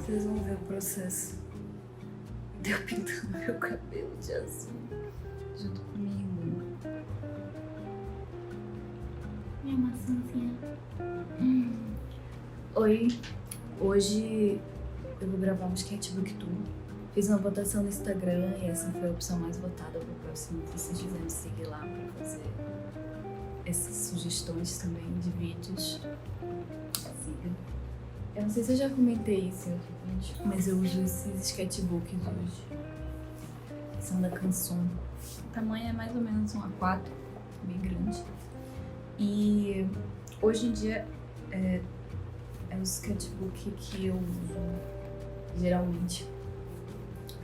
Vocês vão ver o processo de eu pintando meu cabelo de azul junto com minha irmã. Minha maçãzinha. Oi, hoje eu vou gravar um sketchbook tour. Fiz uma votação no Instagram e essa foi a opção mais votada pro próximo. Se vocês quiserem seguir lá pra fazer essas sugestões também de vídeos, siga. Eu não sei se eu já comentei isso em outro vídeo, mas eu uso esses sketchbooks hoje. São da Canson. O tamanho é mais ou menos um A4, bem grande. E hoje em dia é o sketchbook que eu uso geralmente.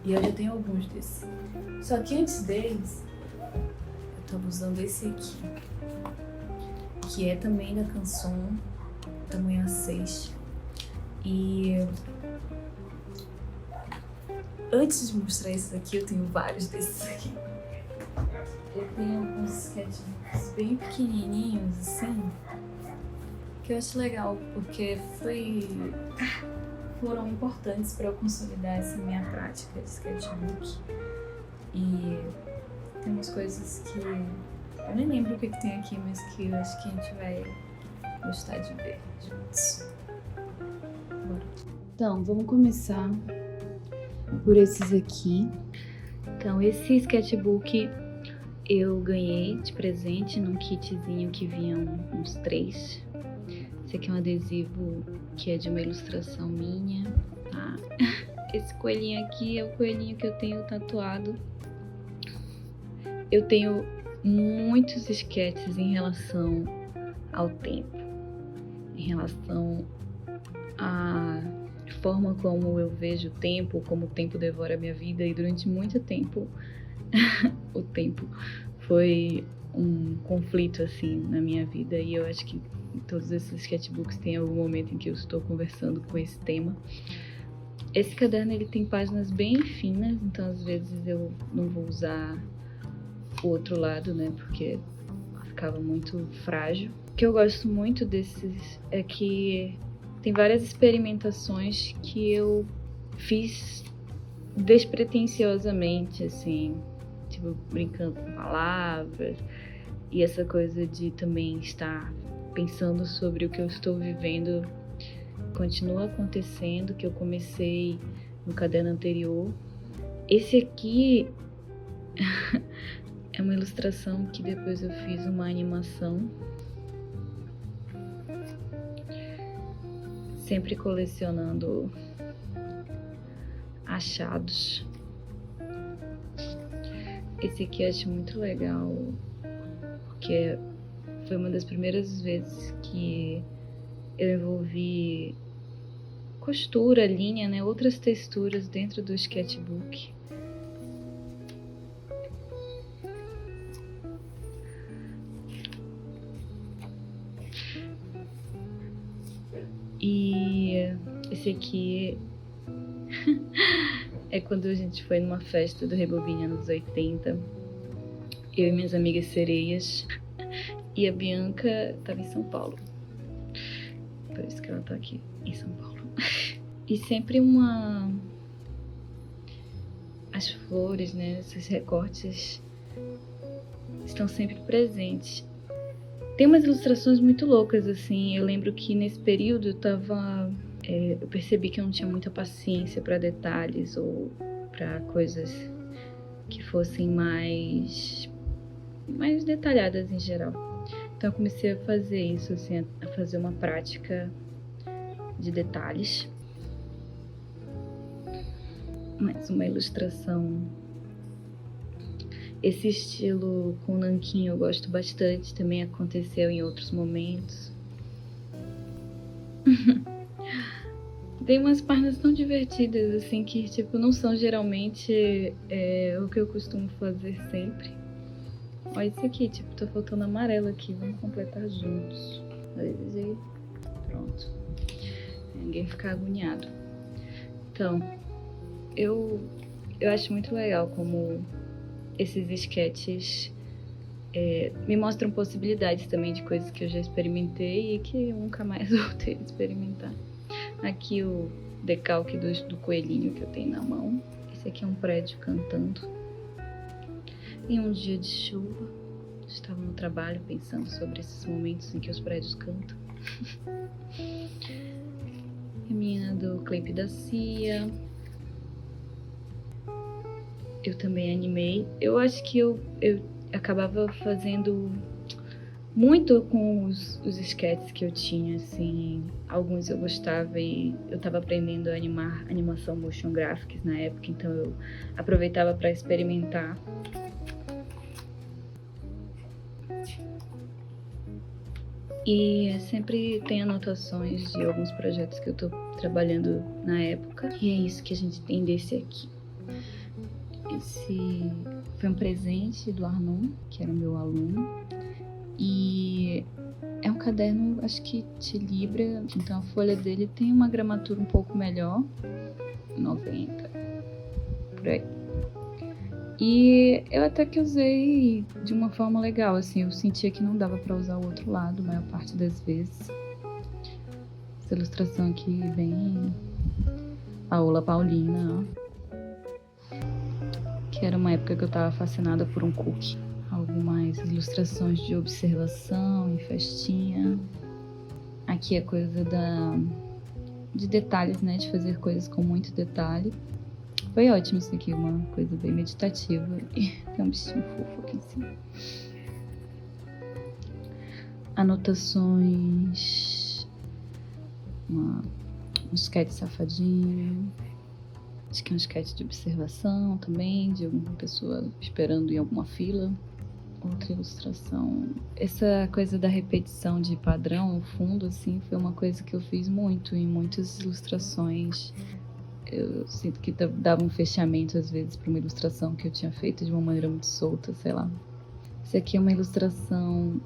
E eu já tenho alguns desses. Só que antes deles, eu tava usando esse aqui, que é também da Canson, tamanho A6. E antes de mostrar esses aqui, eu tenho vários desses aqui. Eu tenho alguns sketchbooks bem pequenininhos, assim, que eu acho legal, porque foram importantes para eu consolidar essa minha prática de sketchbook. E tem umas coisas que eu nem lembro o que tem aqui, mas que eu acho que a gente vai gostar de ver juntos. Bora. Então, vamos começar por esses aqui. Então, esse sketchbook eu ganhei de presente num kitzinho que vinham uns 3. Esse aqui é um adesivo que é de uma ilustração minha, tá? Esse coelhinho aqui é o coelhinho que eu tenho tatuado. Eu tenho muitos sketches em relação ao tempo, em relação à forma como eu vejo o tempo, como o tempo devora a minha vida, e durante muito tempo o tempo foi um conflito assim na minha vida, e eu acho que em todos esses sketchbooks tem algum momento em que eu estou conversando com esse tema. Esse caderno ele tem páginas bem finas, então às vezes eu não vou usar o outro lado, né, porque ficava muito frágil. O que eu gosto muito desses é que tem várias experimentações que eu fiz despretensiosamente, assim, tipo, brincando com palavras, e essa coisa de também estar pensando sobre o que eu estou vivendo continua acontecendo, que eu comecei no caderno anterior. Esse aqui é uma ilustração que depois eu fiz uma animação. Sempre colecionando achados. Esse aqui eu acho muito legal, porque foi uma das primeiras vezes que eu envolvi costura, linha, né, outras texturas dentro do sketchbook. E esse aqui é quando a gente foi numa festa do Rebobine anos 80. Eu e minhas amigas sereias. E a Bianca estava em São Paulo. Por isso que ela tá aqui em São Paulo. E sempre as flores, né? Esses recortes estão sempre presentes. Tem umas ilustrações muito loucas, assim. Eu lembro que nesse período eu percebi que eu não tinha muita paciência para detalhes ou para coisas que fossem mais detalhadas em geral. Então eu comecei a fazer isso, assim, a fazer uma prática de detalhes. Mais uma ilustração. Esse estilo com nanquim eu gosto bastante, também aconteceu em outros momentos. Tem umas páginas tão divertidas, assim, que tipo, não são geralmente o que eu costumo fazer sempre. Olha esse aqui, tipo, tá faltando amarelo aqui, vamos completar juntos. E pronto. Ninguém ficar agoniado. Então, eu acho muito legal como esses sketches me mostram possibilidades também de coisas que eu já experimentei e que eu nunca mais voltei a experimentar. Aqui o decalque do coelhinho que eu tenho na mão. Esse aqui é um prédio cantando. Em um dia de chuva, estava no trabalho pensando sobre esses momentos em que os prédios cantam. A menina do clipe da Cia. Eu também animei. Eu acho que eu acabava fazendo muito com os sketches que eu tinha, assim. Alguns eu gostava e eu tava aprendendo a animar animação motion graphics na época, então eu aproveitava para experimentar. E sempre tem anotações de alguns projetos que eu tô trabalhando na época. E é isso que a gente tem desse aqui. Esse foi um presente do Arnon, que era o meu aluno. E é um caderno, acho que de Libra, então a folha dele tem uma gramatura um pouco melhor, 90, por aí. E eu até que usei de uma forma legal, assim, eu sentia que não dava pra usar o outro lado, a maior parte das vezes. Essa ilustração aqui bem Paola Paulina, ó. Que era uma época que eu tava fascinada por um cookie. Algumas ilustrações de observação e festinha. Aqui é coisa de detalhes, né? De fazer coisas com muito detalhe. Foi ótimo isso aqui, uma coisa bem meditativa. E tem um bichinho fofo aqui em cima. Anotações. Um sketch safadinho. Acho que é um sketch de observação também, de alguma pessoa esperando em alguma fila. Outra ilustração. Essa coisa da repetição de padrão no fundo, assim, foi uma coisa que eu fiz muito em muitas ilustrações. Eu sinto que dava um fechamento, às vezes, para uma ilustração que eu tinha feito de uma maneira muito solta, sei lá. Essa aqui é uma ilustração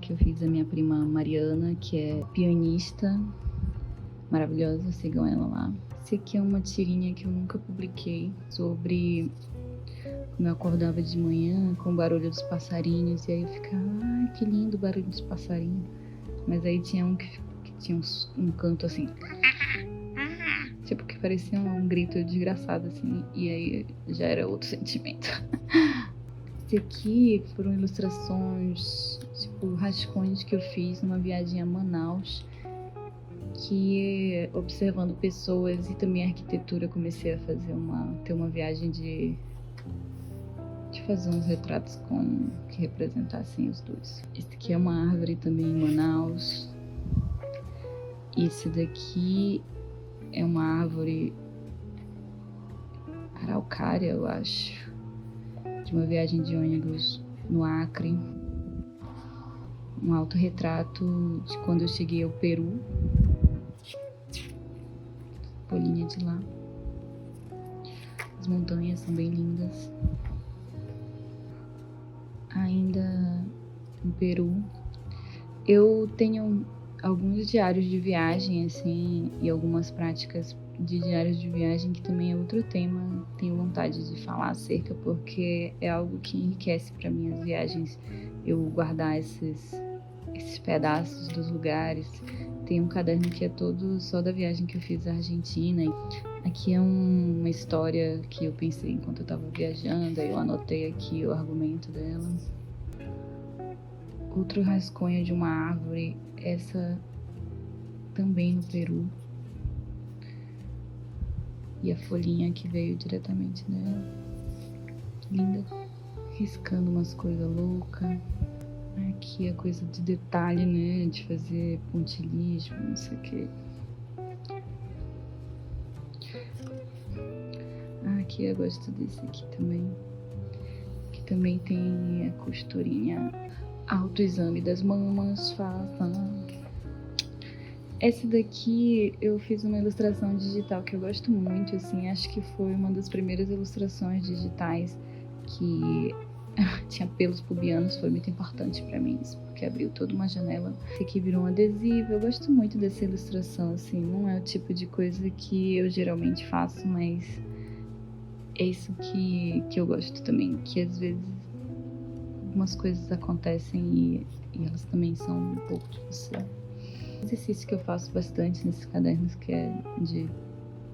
que eu fiz da minha prima Mariana, que é pianista, maravilhosa, sigam ela lá. Esse aqui é uma tirinha que eu nunca publiquei, sobre como eu acordava de manhã com o barulho dos passarinhos, e aí eu ficava, ai, que lindo o barulho dos passarinhos. Mas aí tinha um que tinha um canto assim, tipo que parecia um grito desgraçado, assim, e aí já era outro sentimento. Esse aqui foram ilustrações, tipo, rascunhos que eu fiz numa viagem a Manaus, que observando pessoas e também arquitetura comecei a fazer ter uma viagem de fazer uns retratos que representassem os dois. Esse aqui é uma árvore também em Manaus. Esse daqui é uma árvore araucária, eu acho, de uma viagem de ônibus no Acre. Um autorretrato de quando eu cheguei ao Peru. Bolinha de lá. As montanhas são bem lindas. Ainda no Peru, eu tenho alguns diários de viagem, assim, e algumas práticas de diários de viagem, que também é outro tema. Tenho vontade de falar acerca, porque é algo que enriquece para mim as viagens. Eu guardar esses pedaços dos lugares. Tem um caderno que é todo só da viagem que eu fiz à Argentina. Aqui é uma história que eu pensei enquanto eu estava viajando, aí eu anotei aqui o argumento dela. Outro rascunho de uma árvore, essa também no Peru. E a folhinha que veio diretamente dela. Linda. Riscando umas coisas loucas. Aqui a coisa de detalhe, né? De fazer pontilhismo, não sei o que. Aqui eu gosto desse aqui também. Que também tem a costurinha. Autoexame das mamas, faça. Essa daqui eu fiz uma ilustração digital que eu gosto muito, assim. Acho que foi uma das primeiras ilustrações digitais que tinha pelos pubianos, foi muito importante pra mim isso, porque abriu toda uma janela. Esse aqui virou um adesivo. Eu gosto muito dessa ilustração, assim, não é o tipo de coisa que eu geralmente faço, mas é isso que eu gosto também, que às vezes algumas coisas acontecem e elas também são um pouco de você. Exercício que eu faço bastante nesses cadernos, que é de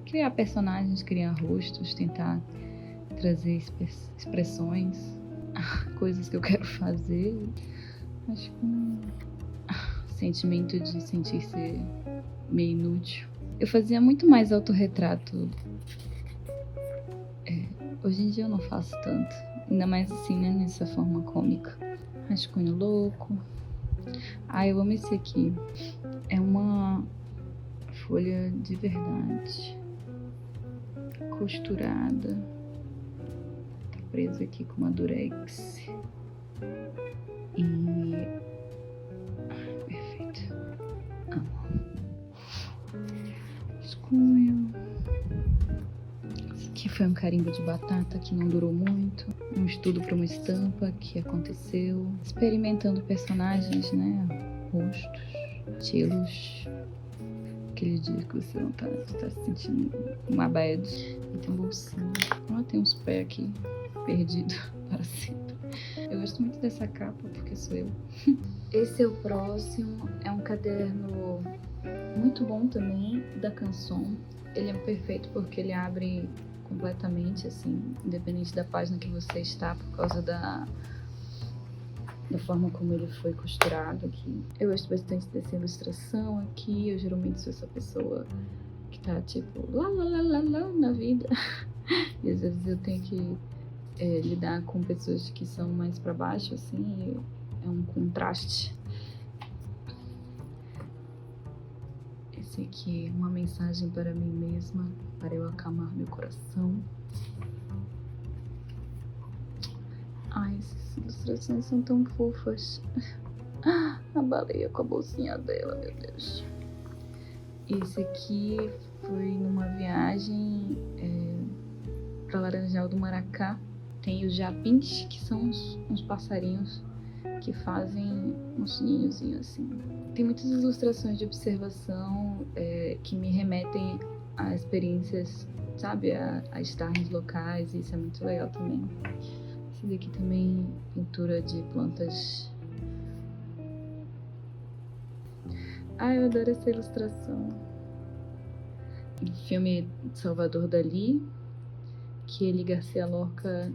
criar personagens, criar rostos, tentar trazer expressões, coisas que eu quero fazer. Acho que um sentimento de sentir-se meio inútil. Eu fazia muito mais autorretrato. Hoje em dia eu não faço tanto. Ainda mais assim, né? Nessa forma cômica. Rascunho louco. Eu amo esse aqui. É uma folha de verdade. Costurada. Tá presa aqui com uma durex. Perfeito. Amo. Rascunho. Esse aqui foi um carimbo de batata que não durou muito. Um estudo para uma estampa que aconteceu. Experimentando personagens, né? Rostos, estilos. Aquele dia que você não tá se sentindo uma bad. E tem um bolsinho. Tem uns pés aqui perdidos para sempre. Eu gosto muito dessa capa porque sou eu. Esse é o próximo. É um caderno muito bom também, da Canson. Ele é perfeito porque ele abre completamente, assim, independente da página que você está, por causa da forma como ele foi costurado aqui. Eu gosto bastante dessa ilustração aqui. Eu geralmente sou essa pessoa que tá tipo lá na vida. E às vezes eu tenho que lidar com pessoas que são mais pra baixo, assim, e é um contraste. Esse aqui é uma mensagem para mim mesma, para eu acalmar meu coração. Essas ilustrações são tão fofas. A baleia com a bolsinha dela, meu Deus. Esse aqui foi numa viagem para Laranjal do Maracá. Tem os japins, que são uns passarinhos que fazem um sininhozinho assim. Tem muitas ilustrações de observação que me remetem a experiências, sabe, a estar nos locais, e isso é muito legal também. Esse daqui também, pintura de plantas. Eu adoro essa ilustração. O filme Salvador Dalí, que ele e Garcia Lorca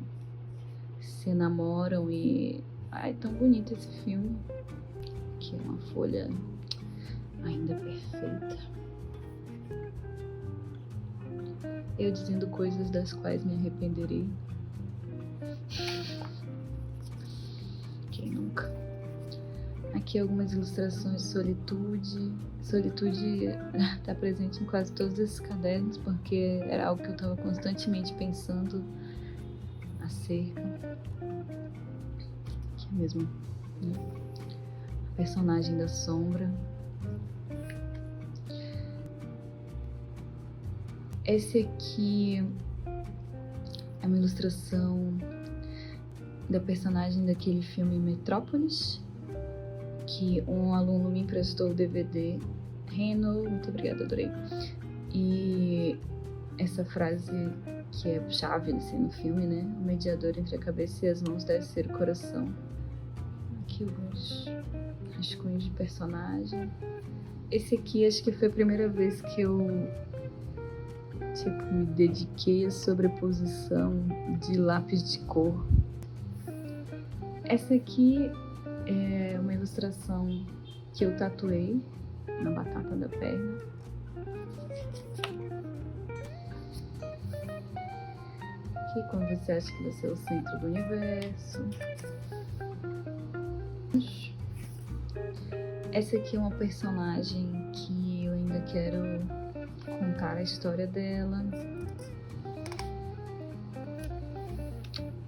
se namoram e... é tão bonito esse filme. Que é uma folha ainda perfeita. Eu dizendo coisas das quais me arrependerei. Quem nunca? Aqui algumas ilustrações de solitude. Solitude está presente em quase todos esses cadernos, porque era algo que eu estava constantemente pensando acerca. Aqui mesmo, né? A personagem da sombra. Esse aqui é uma ilustração da personagem daquele filme Metrópolis, que um aluno me emprestou o DVD. Reno, muito obrigada, adorei. E essa frase que é chave assim, no filme, né? O mediador entre a cabeça e as mãos deve ser o coração. Aqui alguns rascunhos de personagem. Esse aqui acho que foi a primeira vez que eu me dediquei à sobreposição de lápis de cor. Essa aqui é uma ilustração que eu tatuei na batata da perna. Aqui quando você acha que você é o centro do universo. Essa aqui é uma personagem que eu ainda quero contar a história dela.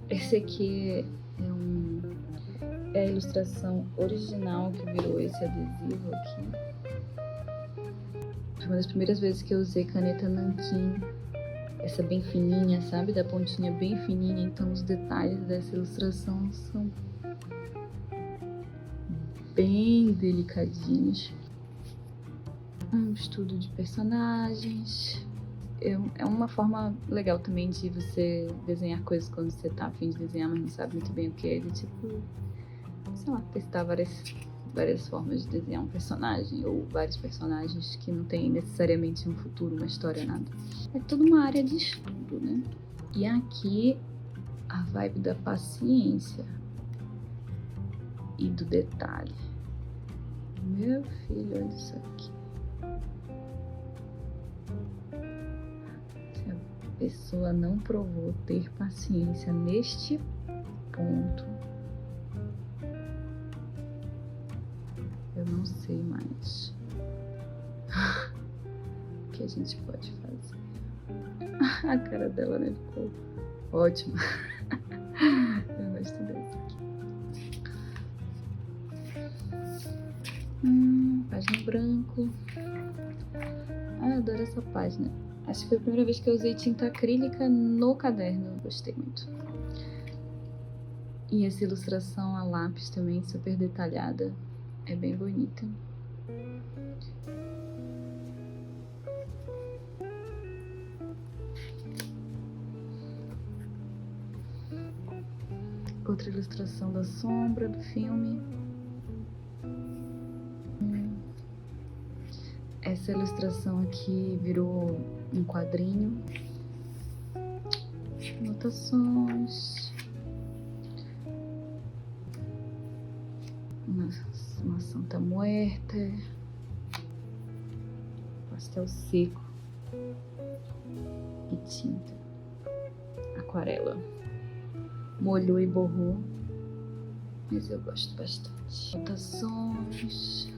Esse aqui é a ilustração original que virou esse adesivo aqui. Foi uma das primeiras vezes que eu usei caneta nanquim. Essa bem fininha, sabe? Da pontinha bem fininha. Então os detalhes dessa ilustração são bem delicadinhos. Um estudo de personagens. É uma forma legal também de você desenhar coisas quando você tá a fim de desenhar, mas não sabe muito bem o que é. Tipo, sei lá, testar várias várias formas de desenhar um personagem ou vários personagens que não tem necessariamente um futuro, uma história, nada. É tudo uma área de estudo, né? E aqui a vibe da paciência e do detalhe. Meu filho, olha isso aqui. Se a pessoa não provou ter paciência neste ponto, eu não sei mais o que a gente pode fazer. A cara dela, né? Ficou ótima. Eu gosto dessa aqui. Página em branco. Eu adoro essa página. Acho que foi a primeira vez que eu usei tinta acrílica no caderno. Gostei muito. E essa ilustração a lápis também, super detalhada. É bem bonita. Outra ilustração da sombra do filme. Essa ilustração aqui virou um quadrinho. Anotações. Uma Santa Muerta. Pastel seco. E tinta. Aquarela. Molhou e borrou. Mas eu gosto bastante. Anotações.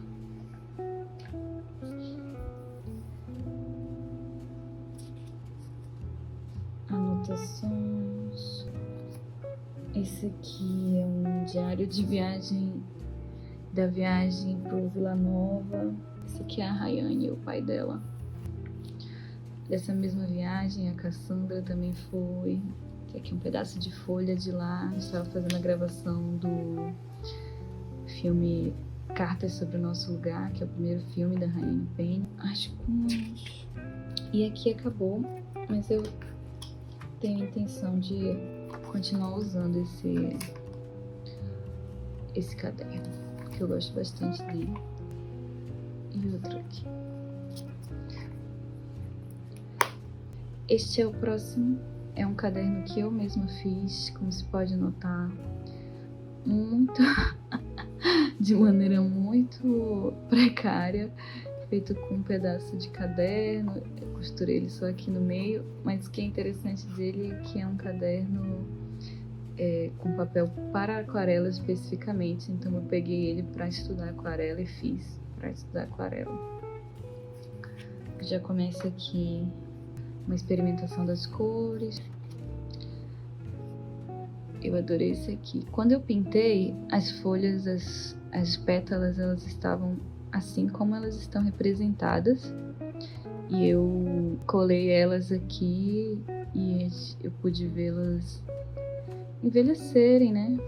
Anotações. Esse aqui é um diário de viagem, da viagem pro Vila Nova. Esse aqui é a Rayane, o pai dela. Dessa mesma viagem, a Cassandra também foi. Que aqui é um pedaço de folha de lá. A gente estava fazendo a gravação do filme Cartas sobre o Nosso Lugar, que é o primeiro filme da Rayane Penny. Acho que e aqui acabou, mas eu tenho a intenção de continuar usando esse caderno, que eu gosto bastante dele. E outro aqui. Este é o próximo. É um caderno que eu mesma fiz, como se pode notar, muito de maneira muito precária, feito com um pedaço de caderno. Eu costurei ele só aqui no meio, mas o que é interessante dele é que é um caderno com papel para aquarela especificamente, então eu peguei ele para estudar aquarela e fiz para estudar aquarela. Já começa aqui uma experimentação das cores. Eu adorei esse aqui. Quando eu pintei, as folhas, as pétalas, elas estavam assim como elas estão representadas. E eu colei elas aqui e eu pude vê-las envelhecerem, né?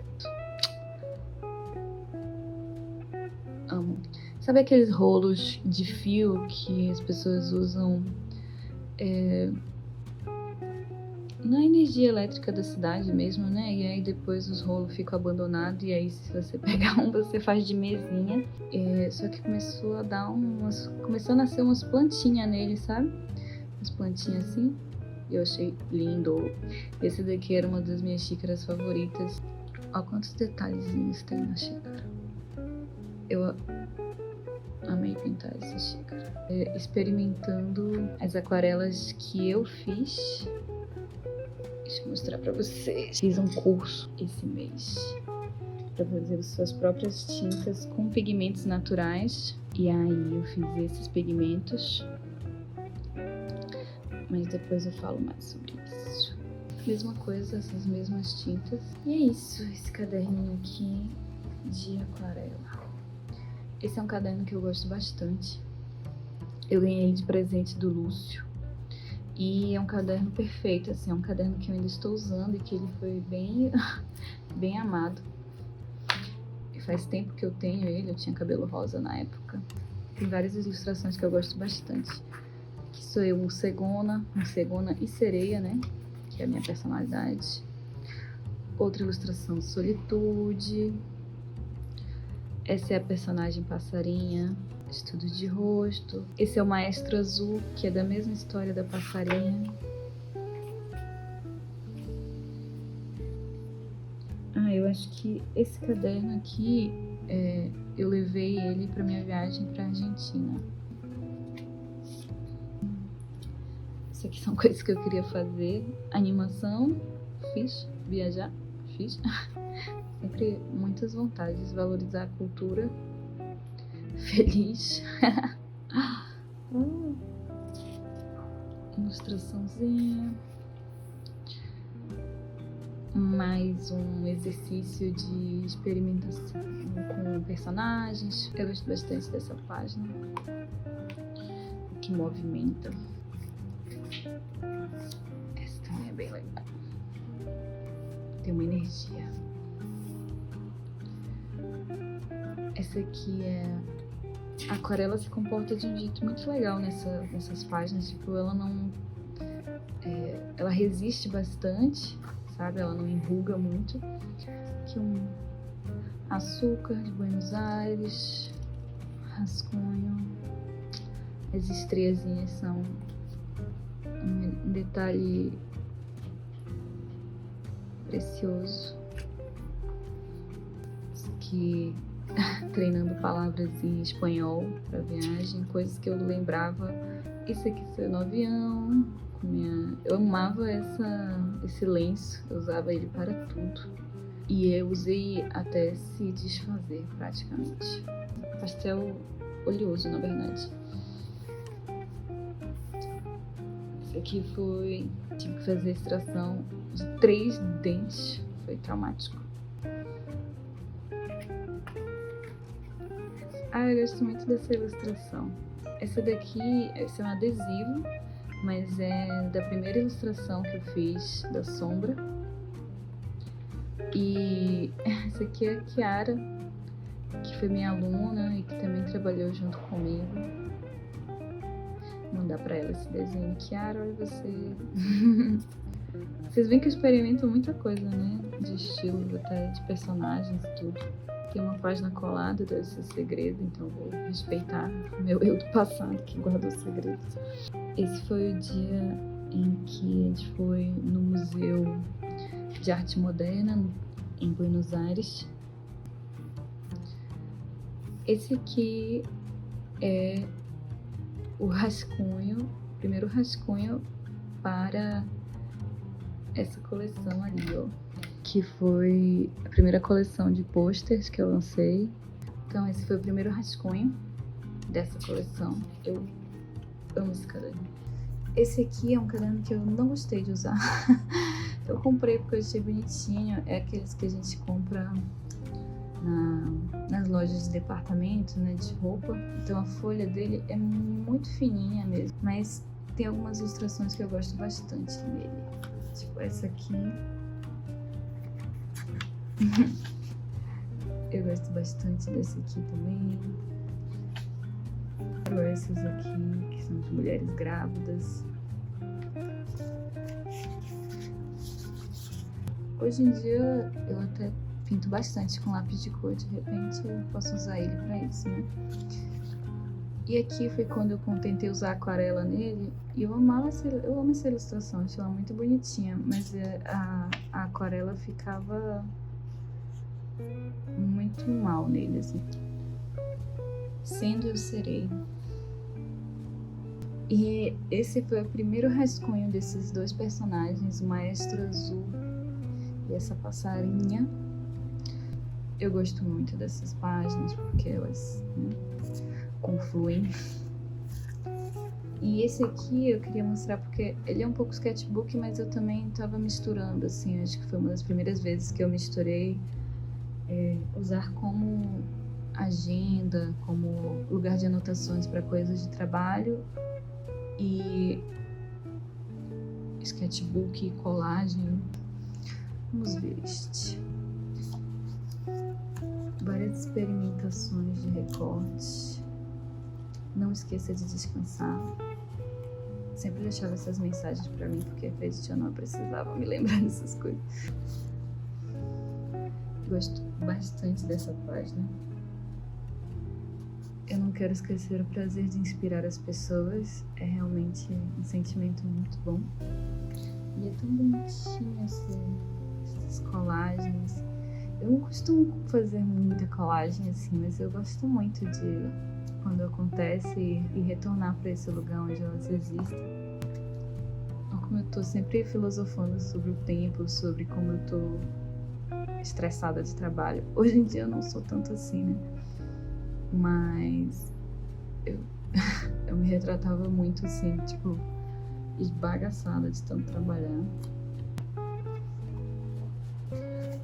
Amo. Sabe aqueles rolos de fio que as pessoas usam na energia elétrica da cidade mesmo, né? E aí depois os rolos ficam abandonados e aí se você pegar um, você faz de mesinha. Só que começou a nascer umas plantinhas nele, sabe? Umas plantinhas assim. E eu achei lindo. Esse daqui era uma das minhas xícaras favoritas. Olha quantos detalhezinhos tem na xícara. Eu amei pintar essa xícara. Experimentando as aquarelas que eu fiz. Deixa eu mostrar pra vocês. Fiz um curso esse mês pra fazer suas próprias tintas com pigmentos naturais. E aí eu fiz esses pigmentos. Mas depois eu falo mais sobre isso. Mesma coisa, essas mesmas tintas. E é isso, esse caderninho aqui de aquarela. Esse é um caderno que eu gosto bastante. Eu ganhei de presente do Lúcio. E é um caderno perfeito, assim, é um caderno que eu ainda estou usando e que ele foi bem, bem amado. E faz tempo que eu tenho ele, eu tinha cabelo rosa na época. Tem várias ilustrações que eu gosto bastante. Que sou eu, um cegona e sereia, né? Que é a minha personalidade. Outra ilustração, solitude. Essa é a personagem passarinha, estudo de rosto. Esse é o maestro azul, que é da mesma história da passarinha. Eu acho que esse caderno aqui, eu levei ele para minha viagem para Argentina. Isso aqui são coisas que eu queria fazer. Animação, fiz. Viajar, fiz. Sempre muitas vontades. Valorizar a cultura. Feliz. Ilustraçãozinha. Mais um exercício de experimentação com personagens. Eu gosto bastante dessa página, que movimenta. Essa também é bem legal. Tem uma energia. Essa aqui é... A aquarela se comporta de um jeito muito legal nessas páginas. Tipo, ela não... ela resiste bastante, sabe? Ela não enruga muito. Aqui um açúcar de Buenos Aires, rascunho. As estriazinhas são um detalhe precioso. Isso aqui, treinando palavras em espanhol para viagem, coisas que eu lembrava. Isso aqui foi no avião. Eu amava esse lenço, eu usava ele para tudo. E eu usei até se desfazer praticamente. Pastel oleoso, na verdade. Esse aqui foi... Tive que fazer a extração de 3 dentes. Foi traumático. Eu gosto muito dessa ilustração. Essa daqui, esse é um adesivo, mas é da primeira ilustração que eu fiz da sombra. E essa aqui é a Kiara, que foi minha aluna e que também trabalhou junto comigo. Vou mandar pra ela esse desenho. Kiara, olha você. Vocês veem que eu experimento muita coisa, né? De estilos, até de personagens e tudo. Tem uma página colada, deve ser segredo, então eu vou respeitar o meu eu do passado que guardou segredos. Esse foi o dia em que a gente foi no Museu de Arte Moderna, em Buenos Aires. Esse aqui é o rascunho, o primeiro rascunho para essa coleção ali, ó. Que foi a primeira coleção de posters que eu lancei. Então esse foi o primeiro rascunho dessa coleção. Eu amo esse caderno. Esse aqui é um caderno que eu não gostei de usar. Eu comprei porque eu achei bonitinho. É aqueles que a gente compra nas lojas de departamento, né, de roupa. Então a folha dele é muito fininha mesmo. Mas tem algumas ilustrações que eu gosto bastante nele. Tipo essa aqui. Eu gosto bastante desse aqui também. Ou essas aqui, que são de mulheres grávidas. Hoje em dia eu até pinto bastante com lápis de cor, de repente eu posso usar ele pra isso, né? E aqui foi quando eu tentei usar aquarela nele e eu amo essa ilustração, achei ela muito bonitinha, mas a aquarela ficava muito mal nele, assim. Sendo eu serei. E esse foi o primeiro rascunho desses 2 personagens, o Maestro Azul e essa passarinha. Eu gosto muito dessas páginas porque elas, né, confluem. E esse aqui eu queria mostrar porque ele é um pouco sketchbook, mas eu também tava misturando, assim, acho que foi uma das primeiras vezes que eu misturei usar como agenda, como lugar de anotações para coisas de trabalho e sketchbook e colagem. Vamos ver este. Várias experimentações de recorte. Não esqueça de descansar. Sempre deixava essas mensagens para mim porque acredite, eu não precisava me lembrar dessas coisas. Gosto bastante dessa página. Eu não quero esquecer o prazer de inspirar as pessoas. É realmente um sentimento muito bom. E é tão bonitinho essas colagens. Eu não costumo fazer muita colagem assim, mas eu gosto muito de quando acontece e retornar para esse lugar onde elas existem. Como eu tô sempre filosofando sobre o tempo, sobre como eu tô estressada de trabalho. Hoje em dia eu não sou tanto assim, né? Mas eu me retratava muito assim, tipo, esbagaçada de tanto trabalhar.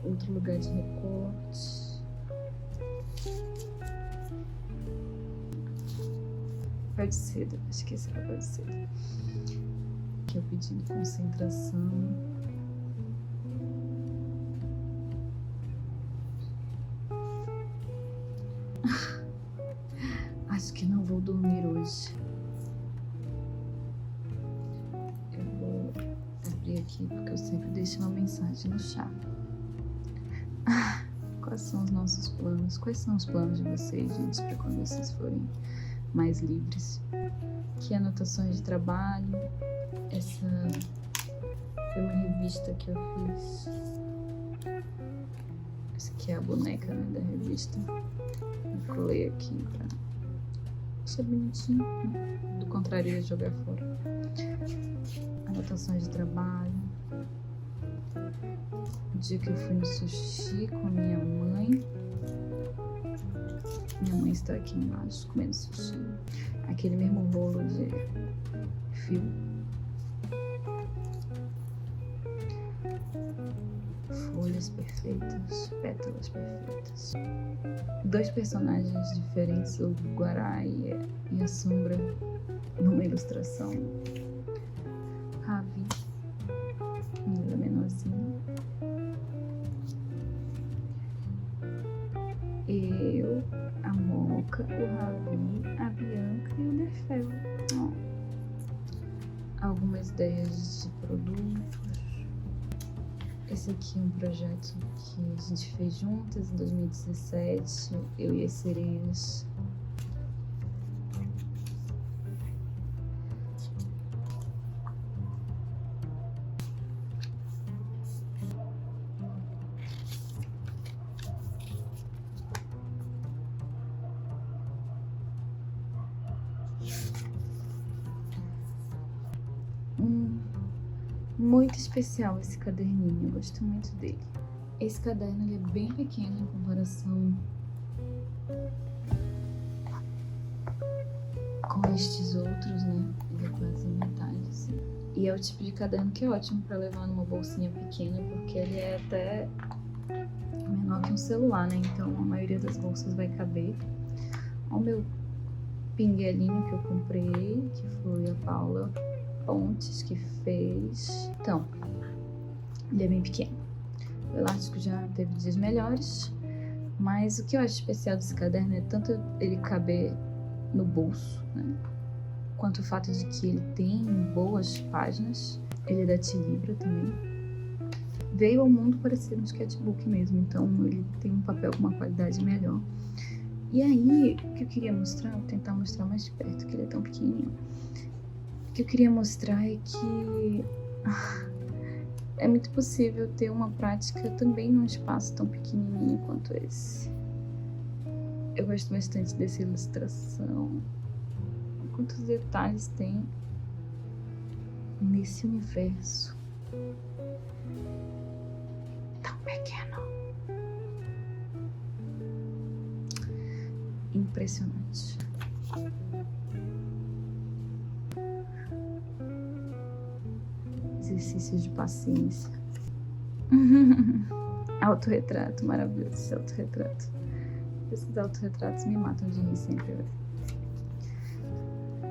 Outro lugar de recorte. Papel de seda, acho que esse é papel de seda. Aqui eu pedindo concentração. Acho que não vou dormir hoje. Eu vou abrir aqui porque eu sempre deixo uma mensagem no chat. Quais são os nossos planos? Quais são os planos de vocês, gente, para quando vocês forem mais livres? Aqui anotações de trabalho. Essa foi uma revista que eu fiz. Essa aqui é a boneca, né, da revista. Eu colei aqui pra... Achei bonitinho, né? Do contrário, ia jogar fora. Anotações de trabalho. O dia que eu fui no sushi com a minha mãe. Minha mãe está aqui embaixo comendo sushi. Aquele mesmo rolo de fio. Folhas perfeitas, pétalas perfeitas. 2 personagens diferentes, o Guará e a Sombra, numa ilustração. Ravi, menina menorzinha. Eu, a Moca, o Ravi, a Bianca e o Defel. Algumas ideias de produtos. Esse aqui é um projeto que a gente fez juntas em 2017, eu e as sereias. Muito especial esse caderninho, eu gosto muito dele. Esse caderno ele é bem pequeno em comparação com estes outros, né? Ele é quase metade, assim. E é o tipo de caderno que é ótimo pra levar numa bolsinha pequena, porque ele é até menor que um celular, né? Então a maioria das bolsas vai caber. Olha o meu pinguelinho que eu comprei, que foi a Paula Pontes que fez. Então, ele é bem pequeno. O elástico já teve dias melhores, mas o que eu acho especial desse caderno é tanto ele caber no bolso, né, quanto o fato de que ele tem boas páginas. Ele é da Tilibra também. Veio ao mundo para ser um sketchbook mesmo, então ele tem um papel com uma qualidade melhor. E aí, o que eu queria mostrar, vou tentar mostrar mais de perto, que ele é tão pequenininho. O que eu queria mostrar é que é muito possível ter uma prática também num espaço tão pequenininho quanto esse. Eu gosto bastante dessa ilustração. Quantos detalhes tem nesse universo tão pequeno. Impressionante. Exercício de paciência. Autorretrato, maravilhoso esse autorretrato. Esses autorretratos me matam de rir sempre, velho.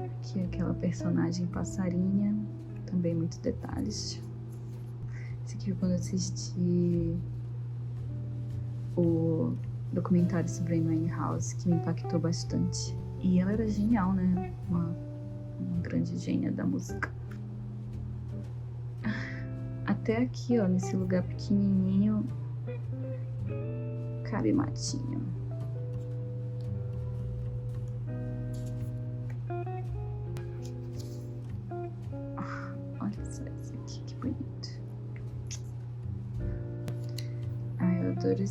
Aqui é aquela personagem passarinha, também muitos detalhes. Esse aqui foi quando eu assisti o documentário sobre a Amy Winehouse, que me impactou bastante. E ela era genial, né? Uma grande gênia da música. Até aqui, ó, nesse lugar pequenininho, cabe matinho. adoro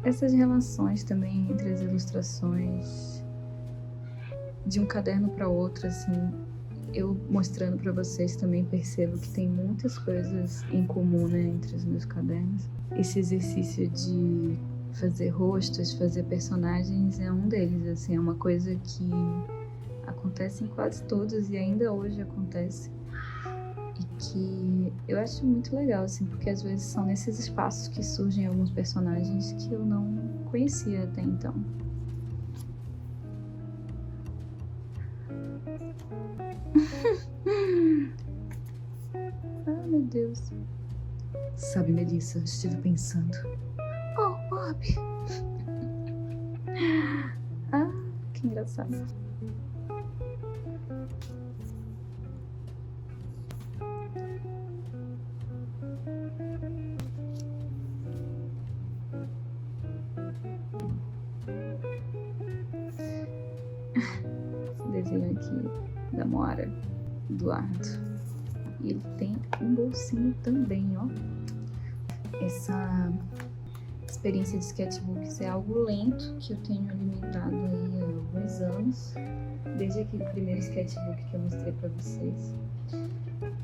essas relações também entre as ilustrações de um caderno para outro, assim. Eu mostrando para vocês também percebo que tem muitas coisas em comum, né, entre os meus cadernos. Esse exercício de fazer rostos, fazer personagens é um deles, assim, é uma coisa que acontece em quase todos e ainda hoje acontece. E que eu acho muito legal, assim, porque às vezes são nesses espaços que surgem alguns personagens que eu não conhecia até então. Ah, meu Deus. Sabe, Melissa, estive pensando. Oh, Bob! Ah, que engraçado. Esse desenho aqui da Moara, Eduardo. E ele tem um bolsinho também, ó. Essa experiência de sketchbooks é algo lento que eu tenho alimentado aí há alguns anos, desde aquele primeiro sketchbook que eu mostrei pra vocês,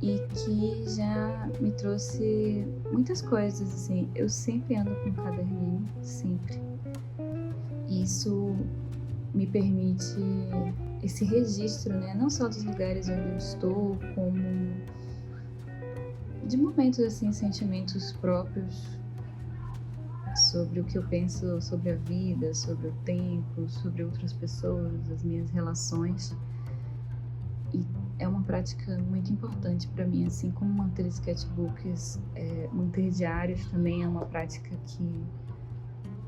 e que já me trouxe muitas coisas, assim. Eu sempre ando com um caderninho, sempre. E isso me permite esse registro, né? Não só dos lugares onde eu estou, como de momentos, assim, sentimentos próprios sobre o que eu penso sobre a vida, sobre o tempo, sobre outras pessoas, as minhas relações. E é uma prática muito importante para mim, assim como manter sketchbooks, manter diários também é uma prática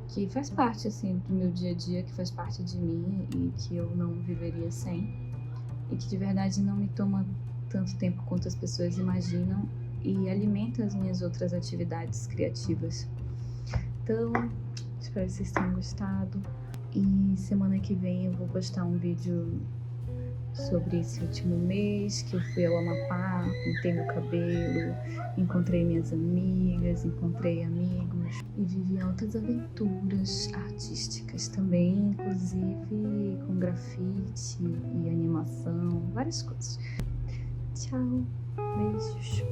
que faz parte, assim, do meu dia a dia, que faz parte de mim e que eu não viveria sem. E que de verdade não me toma tanto tempo quanto as pessoas imaginam e alimenta as minhas outras atividades criativas. Então, espero que vocês tenham gostado. E semana que vem eu vou postar um vídeo sobre esse último mês que eu fui ao Amapá, pintei meu cabelo, encontrei minhas amigas, encontrei amigos e vivi altas aventuras artísticas também, inclusive com grafite e animação, várias coisas. Tchau, beijos.